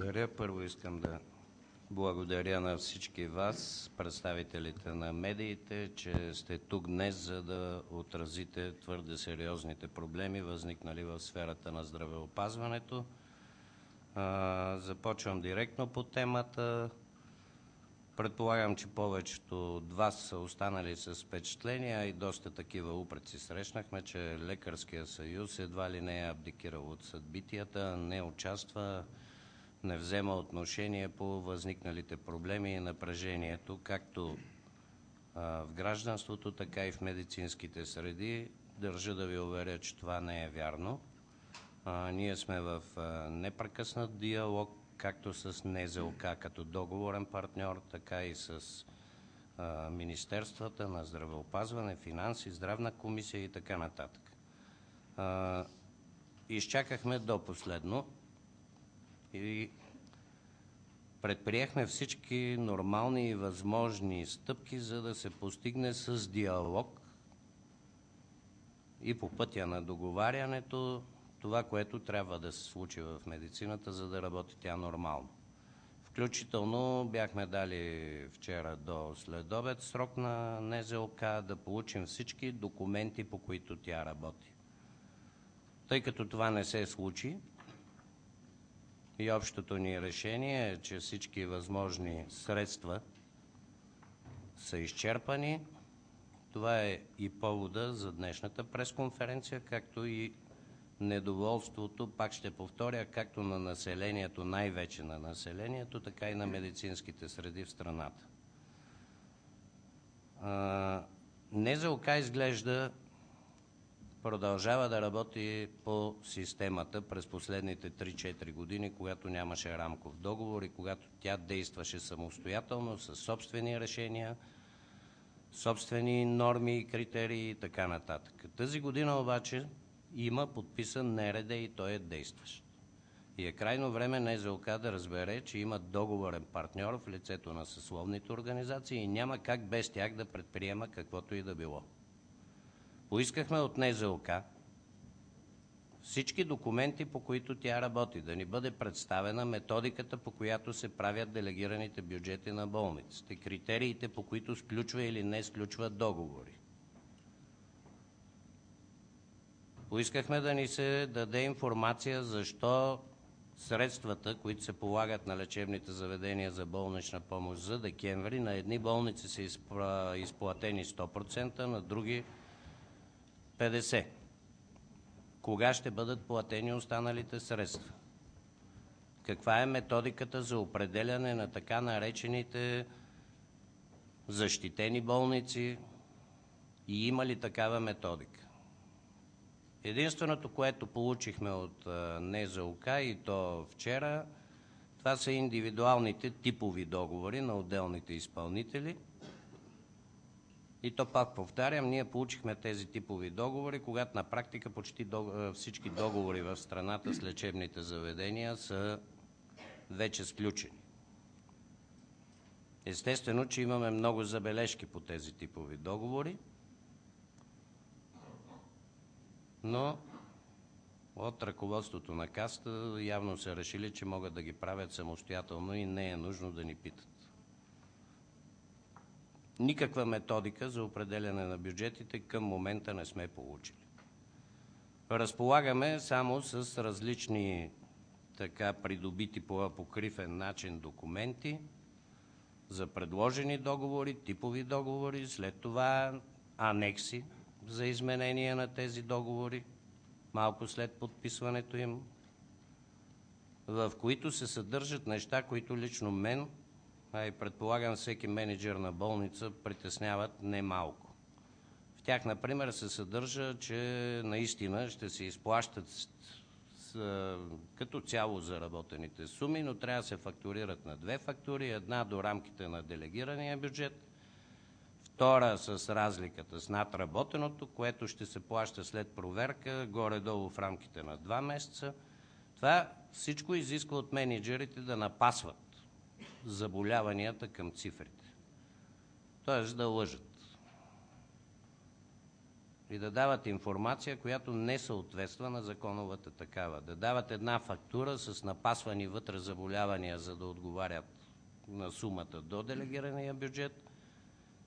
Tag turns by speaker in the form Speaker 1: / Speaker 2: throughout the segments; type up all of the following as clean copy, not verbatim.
Speaker 1: Благодаря. Първо искам да благодаря на всички вас, представителите на медиите, че сте тук днес, за да отразите твърде сериозните проблеми, възникнали в сферата на здравеопазването. Започвам директно по темата. Предполагам, че повечето от вас са останали с впечатления и доста такива упреци срещнахме, че Лекарския съюз едва ли не е абдикирал от събитията, не участва, не взема отношение по възникналите проблеми и напрежението, както в гражданството, така и в медицинските среди. Държа да ви уверя, че това не е вярно. Ние сме в непрекъснат диалог, както с НЗОК като договорен партньор, така и с министерствата на здравеопазване, финанси, здравна комисия и така нататък. Изчакахме до последно и предприехме всички нормални и възможни стъпки, за да се постигне с диалог и по пътя на договарянето това, което трябва да се случи в медицината, за да работи тя нормално. Включително бяхме дали вчера до следобед срок на НЗОК да получим всички документи, по които тя работи. Тъй като това не се случи и общото ни решение е, че всички възможни средства са изчерпани, това е и повода за днешната пресконференция, както и недоволството, пак ще повторя, както на населението, най-вече на населението, така и на медицинските среди в страната. НЗОК изглежда продължава да работи по системата през последните 3-4 години, когато нямаше рамков договор и когато тя действаше самостоятелно, със собствени решения, собствени норми и критерии и така нататък. Тази година обаче има подписан НРД и той е действащ. И е крайно време НЗОК да разбере, че има договорен партньор в лицето на съсловните организации и няма как без тях да предприема каквото и да било. Поискахме от НЗОК всички документи, по които тя работи, да ни бъде представена методиката, по която се правят делегираните бюджети на болниците, критериите, по които сключва или не сключва договори. Поискахме да ни се даде информация защо средствата, които се полагат на лечебните заведения за болнична помощ за декември, на едни болници са изплатени 100%, на други 50%. Кога ще бъдат платени останалите средства? Каква е методиката за определяне на така наречените защитени болници и има ли такава методика? Единственото, което получихме от НЗОК и то вчера, това са индивидуалните типови договори на отделните изпълнители. И то пак повтарям, ние получихме тези типови договори, когато на практика почти всички договори в страната с лечебните заведения са вече сключени. Естествено, че имаме много забележки по тези типови договори, но от ръководството на Касата явно са решили, че могат да ги правят самостоятелно и не е нужно да ни питат. Никаква методика за определяне на бюджетите към момента не сме получили. Разполагаме само с различни така придобити по апокрифен начин документи за предложени договори, типови договори, след това анекси за изменение на тези договори, малко след подписването им, в които се съдържат неща, които лично мен, а и предполагам всеки менеджер на болница, притесняват немалко. В тях, например, се съдържа, че наистина ще се изплащат като цяло заработените суми, но трябва да се фактурират на две фактури, една до рамките на делегирания бюджет, втора с разликата с надработеното, което ще се плаща след проверка, горе-долу в рамките на 2 месеца. Това всичко изисква от менеджерите да напасват заболяванията към цифрите, т.е. да лъжат. и да дават информация, която не съответства на законовата такава. Да дават една фактура с напасвани вътре заболявания, за да отговарят на сумата до делегирания бюджет,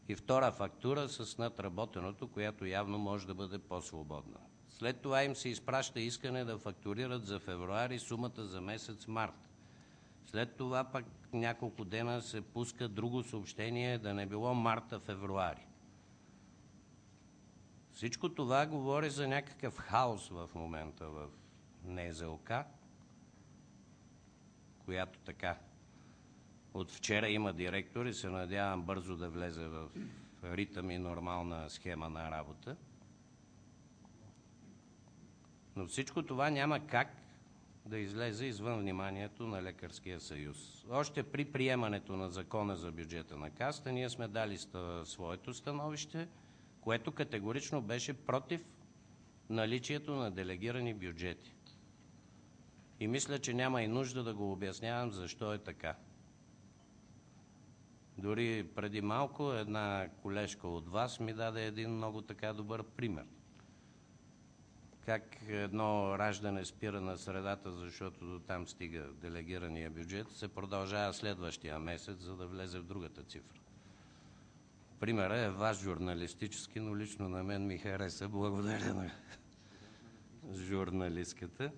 Speaker 1: и втора фактура с надработеното, която явно може да бъде по-свободна. След това им се изпраща искане да фактурират за февруари сумата за месец март. След това пък няколко дена се пуска друго съобщение да не било марта, февруари. Всичко това говори за някакъв хаос в момента в НЗОК, която така от вчера има директор и се надявам бързо да влезе в ритъм и нормална схема на работа. Но всичко това няма как да излезе извън вниманието на Лекарския съюз. Още при приемането на Закона за бюджета на Касата ние сме дали своето становище, което категорично беше против наличието на делегирани бюджети. И мисля, че няма и нужда да го обяснявам защо е така. Дори преди малко една колежка от вас ми даде един много така добър пример. Как едно раждане спира на средата, защото до там стига делегирания бюджет, се продължава следващия месец, за да влезе в другата цифра. Примерът е ваш журналистически, но лично на мен ми хареса. Благодаря на журналистката.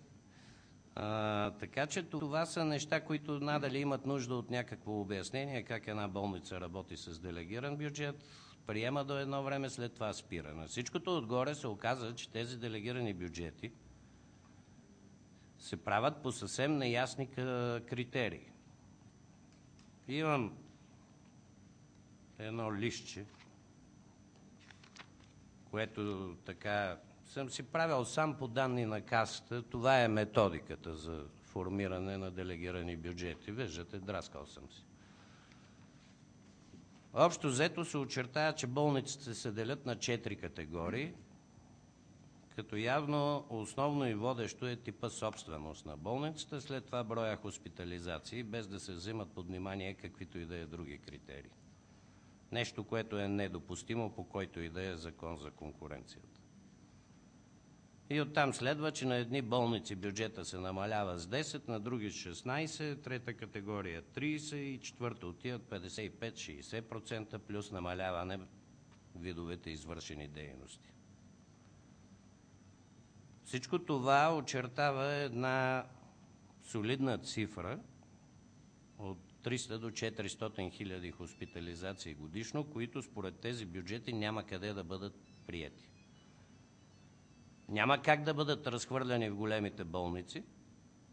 Speaker 1: Така че това са неща, които надали имат нужда от някакво обяснение, как една болница работи с делегиран бюджет, приема до едно време, след това спира. На всичкото отгоре се оказа, че тези делегирани бюджети се правят по съвсем неясни критерии. Имам едно листче, което така съм си правил сам по данни на Касата. Това е методиката за формиране на делегирани бюджети. Виждате, драскал съм си. Общо взето се очертава, че болниците се делят на 4 категории, като явно основно и водещо е типа собственост на болницата, след това броя хоспитализации, без да се взимат под внимание каквито и да е други критерии. Нещо, което е недопустимо по който и да е закон за конкуренцията. И оттам следва, че на едни болници бюджета се намалява с 10, на други с 16, трета категория 30 и четвърта отиват 55-60% плюс намаляване в видовете извършени дейности. Всичко това очертава една солидна цифра от 300 до 400 хиляди хоспитализации годишно, които според тези бюджети няма къде да бъдат приети. Няма как да бъдат разхвърляни в големите болници,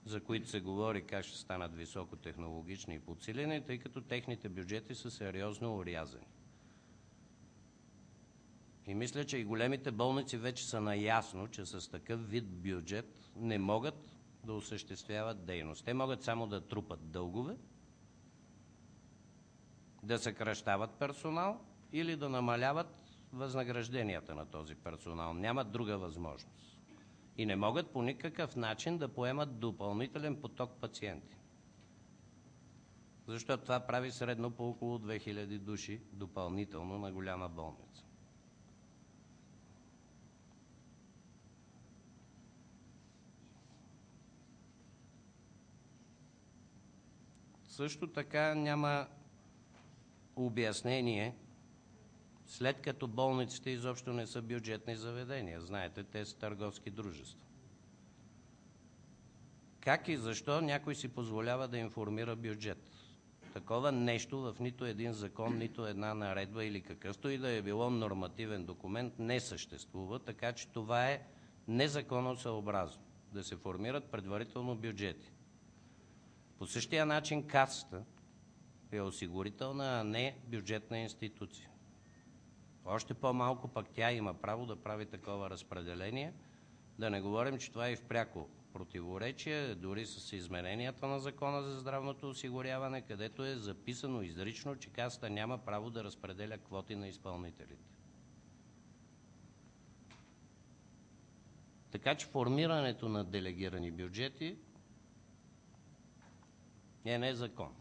Speaker 1: за които се говори как ще станат високотехнологични и подсилени, тъй като техните бюджети са сериозно орязани. И мисля, че и големите болници вече са наясно, че с такъв вид бюджет не могат да осъществяват дейност. Те могат само да трупат дългове, да съкращават персонал или да намаляват възнагражденията на този персонал. Нямат друга възможност. И не могат по никакъв начин да поемат допълнителен поток пациенти. Защото това прави средно по около 2000 души допълнително на голяма болница. Също така няма обяснение, след като болниците изобщо не са бюджетни заведения. Знаете, те са търговски дружества. Как и защо някой си позволява да информира бюджет? Такова нещо в нито един закон, нито една наредба или какъвто и да е било нормативен документ не съществува, така че това е незаконосъобразно да се формират предварително бюджети. По същия начин Касата е осигурителна, а не бюджетна институция. Още по-малко пък тя има право да прави такова разпределение. Да не говорим, че това е в пряко противоречие, дори с измененията на Закона за здравното осигуряване, където е записано изрично, че Касата няма право да разпределя квоти на изпълнителите. Така че формирането на делегирани бюджети е незаконно.